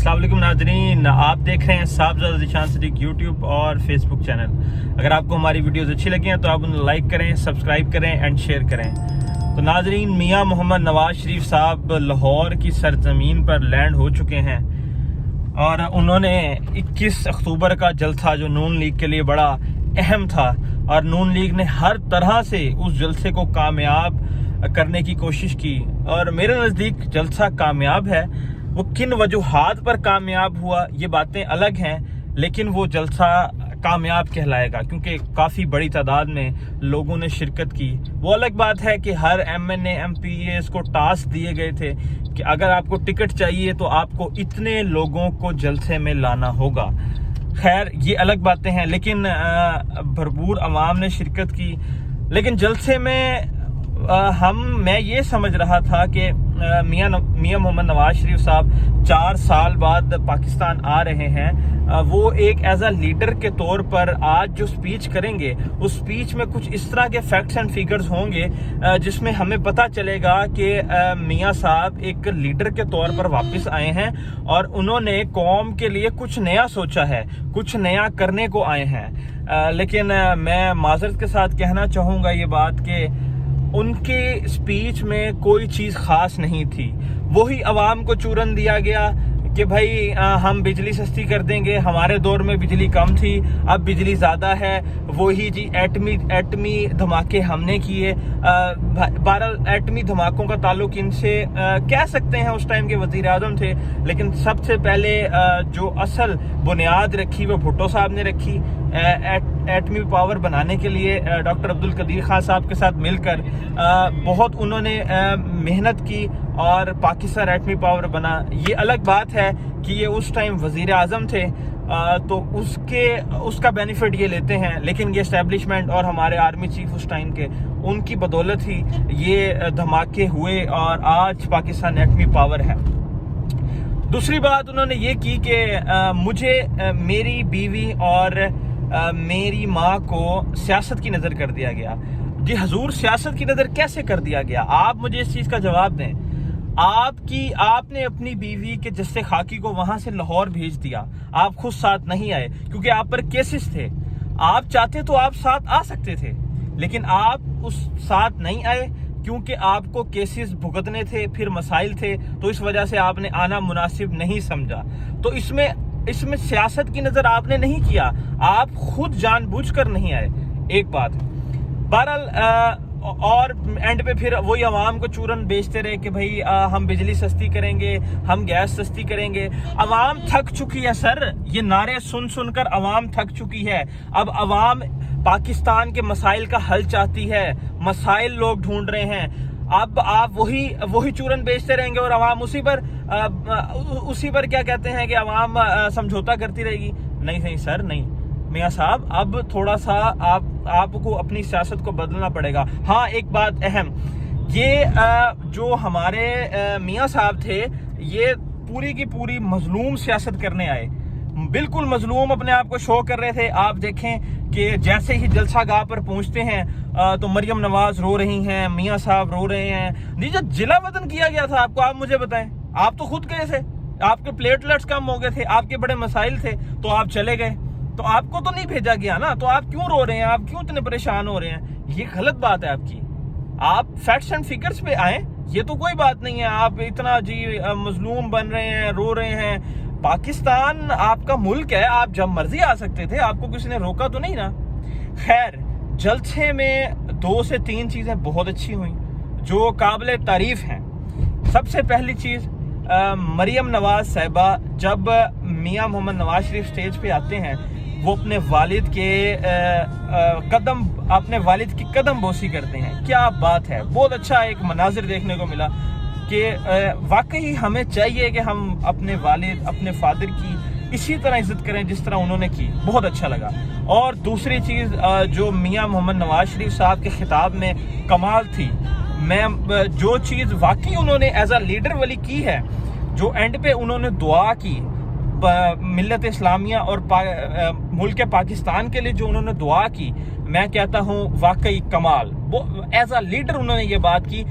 अस्सलाम वालेकुम नाजरीन, आप देख रहे हैं साहबजादा ज़ीशान सिद्दीक़ यूट्यूब और फेसबुक चैनल। अगर आपको हमारी वीडियोस अच्छी लगी हैं तो आप उन्हें लाइक करें, सब्सक्राइब करें एंड शेयर करें। तो नाजरीन, मियाँ मोहम्मद नवाज शरीफ साहब लाहौर की सरजमीन पर लैंड हो चुके हैं और उन्होंने 21 अक्टूबर का जलसा जो नून लीग के लिए बड़ा अहम था और नून लीग ने हर तरह से उस जलसे को कामयाब करने की कोशिश की और मेरे नज़दीक जलसा कामयाब है। वो किन वजूहात पर कामयाब हुआ ये बातें अलग हैं, लेकिन वो जलसा कामयाब कहलाएगा क्योंकि काफ़ी बड़ी तादाद में लोगों ने शिरकत की। वो अलग बात है कि हर MNA MPs को टास्क दिए गए थे कि अगर आपको टिकट चाहिए तो आपको इतने लोगों को जलसे में लाना होगा। खैर, ये अलग बातें हैं, लेकिन भरपूर अवाम ने शिरकत की। लेकिन जलसे में मैं ये समझ रहा था कि मियाँ मोहम्मद नवाज शरीफ साहब 4 साल बाद पाकिस्तान आ रहे हैं। वो एक एज अ लीडर के तौर पर आज जो स्पीच करेंगे उस स्पीच में कुछ इस तरह के फैक्ट्स एंड फिगर्स होंगे जिसमें हमें पता चलेगा कि मियाँ साहब एक लीडर के तौर पर वापस आए हैं और उन्होंने कौम के लिए कुछ नया सोचा है, कुछ नया करने को आए हैं। लेकिन मैं माजरत के साथ कहना चाहूँगा ये बात कि उनके स्पीच में कोई चीज़ ख़ास नहीं थी। वही अवाम को चूरन दिया गया कि भाई हम बिजली सस्ती कर देंगे, हमारे दौर में बिजली कम थी, अब बिजली ज़्यादा है। वही जी एटमी धमाके हमने किए। 12 एटमी धमाकों का ताल्लुक इनसे कह सकते हैं, उस टाइम के वज़ीर आज़म थे। लेकिन सबसे पहले जो असल बुनियाद रखी वो भुट्टो साहब ने रखी। एटमी पावर बनाने के लिए डॉक्टर अब्दुल कदीर खान साहब के साथ मिलकर बहुत उन्होंने मेहनत की और पाकिस्तान एटमी पावर बना। ये अलग बात है कि ये उस टाइम वज़ीर आज़म थे तो उसका बेनिफिट ये लेते हैं, लेकिन ये एस्टेब्लिशमेंट और हमारे आर्मी चीफ उस टाइम के उनकी बदौलत ही ये धमाके हुए और आज पाकिस्तान एटमी पावर है। दूसरी बात उन्होंने ये की कि मुझे मेरी बीवी और मेरी माँ को सियासत की नज़र कर दिया गया। जी हजूर, सियासत की नज़र कैसे कर दिया गया? आप मुझे इस चीज़ का जवाब दें। आपने अपनी बीवी के जस्से खाकी को वहां से लाहौर भेज दिया, आप खुद साथ नहीं आए क्योंकि आप पर केसेस थे। आप चाहते तो आप साथ आ सकते थे, लेकिन आप उस साथ नहीं आए क्योंकि आपको केसेस भुगतने थे, फिर मसाइल थे, तो इस वजह से आपने आना मुनासिब नहीं समझा। तो इसमें सियासत की नज़र आपने नहीं किया, आप खुद जानबूझकर नहीं आए। एक बात। बहरहाल और एंड पे फिर वही अवाम को चूरन बेचते रहे कि भाई हम बिजली सस्ती करेंगे, हम गैस सस्ती करेंगे। अवाम थक चुकी है सर, ये नारे सुन सुनकर अवाम थक चुकी है। अब अवाम पाकिस्तान के मसाइल का हल चाहती है, मसाइल लोग ढूंढ रहे हैं। अब आप वही चूरन बेचते रहेंगे और अवाम उसी पर क्या कहते हैं कि अवाम समझौता करती रहेगी। नहीं सर, नहीं मियाँ साहब, अब थोड़ा सा आपको अपनी सियासत को बदलना पड़ेगा। हाँ, एक बात अहम, ये जो हमारे मियाँ साहब थे ये पूरी की पूरी मजलूम सियासत करने आए, बिल्कुल मजलूम अपने आप को शो कर रहे थे। आप देखें कि जैसे ही जलसा गाह पर पहुंचते हैं तो मरियम नवाज रो रही हैं, मियाँ साहब रो रहे हैं। नहीं, जो जिला वतन किया गया था आपको, आप मुझे बताएं, आप तो खुद गए थे, आपके प्लेटलेट्स कम हो गए थे, आपके बड़े मसाइल थे, तो आप चले गए। तो आपको तो नहीं भेजा गया ना, तो आप क्यों रो रहे हैं, आप क्यों इतने परेशान हो रहे हैं? ये गलत बात है आपकी। आप फैक्ट्स एंड फिगर्स पे आए, ये तो कोई बात नहीं है। आप इतना जी मजलूम बन रहे हैं, रो रहे हैं। पाकिस्तान आपका मुल्क है, आप जब मर्जी आ सकते थे, आपको किसी ने रोका तो नहीं ना। खैर, जलसे में 2 से 3 चीज़ें बहुत अच्छी हुई जो काबिल तारीफ हैं। सबसे पहली चीज़, मरियम नवाज साहिबा जब मियाँ मोहम्मद नवाज शरीफ स्टेज पे आते हैं, वो अपने वालिद की कदम बोसी करते हैं। क्या बात है, बहुत अच्छा एक मनाजिर देखने को मिला कि वाकई हमें चाहिए कि हम अपने वालिद, अपने फादर की इसी तरह इज्जत करें जिस तरह उन्होंने की। बहुत अच्छा लगा। और दूसरी चीज़ जो मियाँ मोहम्मद नवाज शरीफ साहब के खिताब में कमाल थी, जो चीज़ वाकई उन्होंने एज अ लीडर वाली की है, जो एंड पे उन्होंने दुआ की मिल्लत इस्लामिया और मुल्क पाकिस्तान के लिए जो उन्होंने दुआ की, मैं कहता हूँ वाकई कमाल। एज अ लीडर उन्होंने ये बात की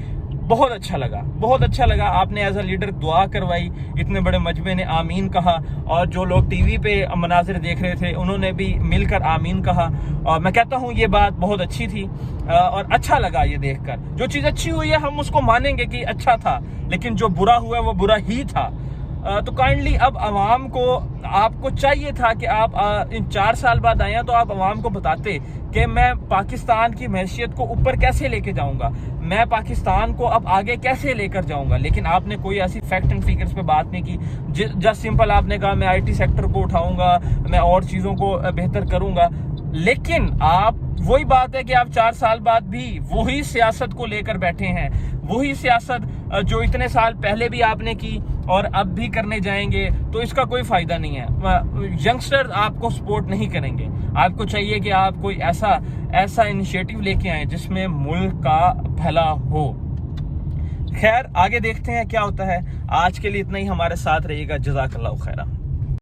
بہت اچھا لگا آپ نے ایز اے لیڈر دعا کروائی، اتنے بڑے مجمع نے آمین کہا، اور جو لوگ ٹی وی پہ مناظر دیکھ رہے تھے انہوں نے بھی مل کر آمین کہا، اور میں کہتا ہوں یہ بات بہت اچھی تھی اور اچھا لگا یہ دیکھ کر۔ جو چیز اچھی ہوئی ہے ہم اس کو مانیں گے کہ اچھا تھا، لیکن جو برا ہوا وہ برا ہی تھا۔ تو کائنڈلی اب عوام کو، آپ کو چاہیے تھا کہ آپ ان 4 سال بعد آئے ہیں تو آپ عوام کو بتاتے کہ میں پاکستان کی معیشت کو اوپر کیسے لے کے جاؤں گا، میں پاکستان کو اب آگے کیسے لے کر جاؤں گا، لیکن آپ نے کوئی ایسی فیکٹ اینڈ فیگرز پہ بات نہیں کی۔ جسٹ سمپل آپ نے کہا میں آئی ٹی سیکٹر کو اٹھاؤں گا، میں اور چیزوں کو بہتر کروں گا، لیکن آپ وہی بات ہے کہ آپ 4 سال بعد بھی وہی سیاست کو لے کر بیٹھے ہیں، وہی سیاست جو اتنے سال پہلے بھی آپ نے کی اور اب بھی کرنے جائیں گے، تو اس کا کوئی فائدہ نہیں ہے۔ ینگسٹر آپ کو سپورٹ نہیں کریں گے، آپ کو چاہیے کہ آپ کوئی ایسا انیشیٹو لے کے آئیں جس میں ملک کا بھلا ہو۔ خیر آگے دیکھتے ہیں کیا ہوتا ہے، آج کے لیے اتنا ہی، ہمارے ساتھ رہیے گا، جزاک اللہ خیرہ۔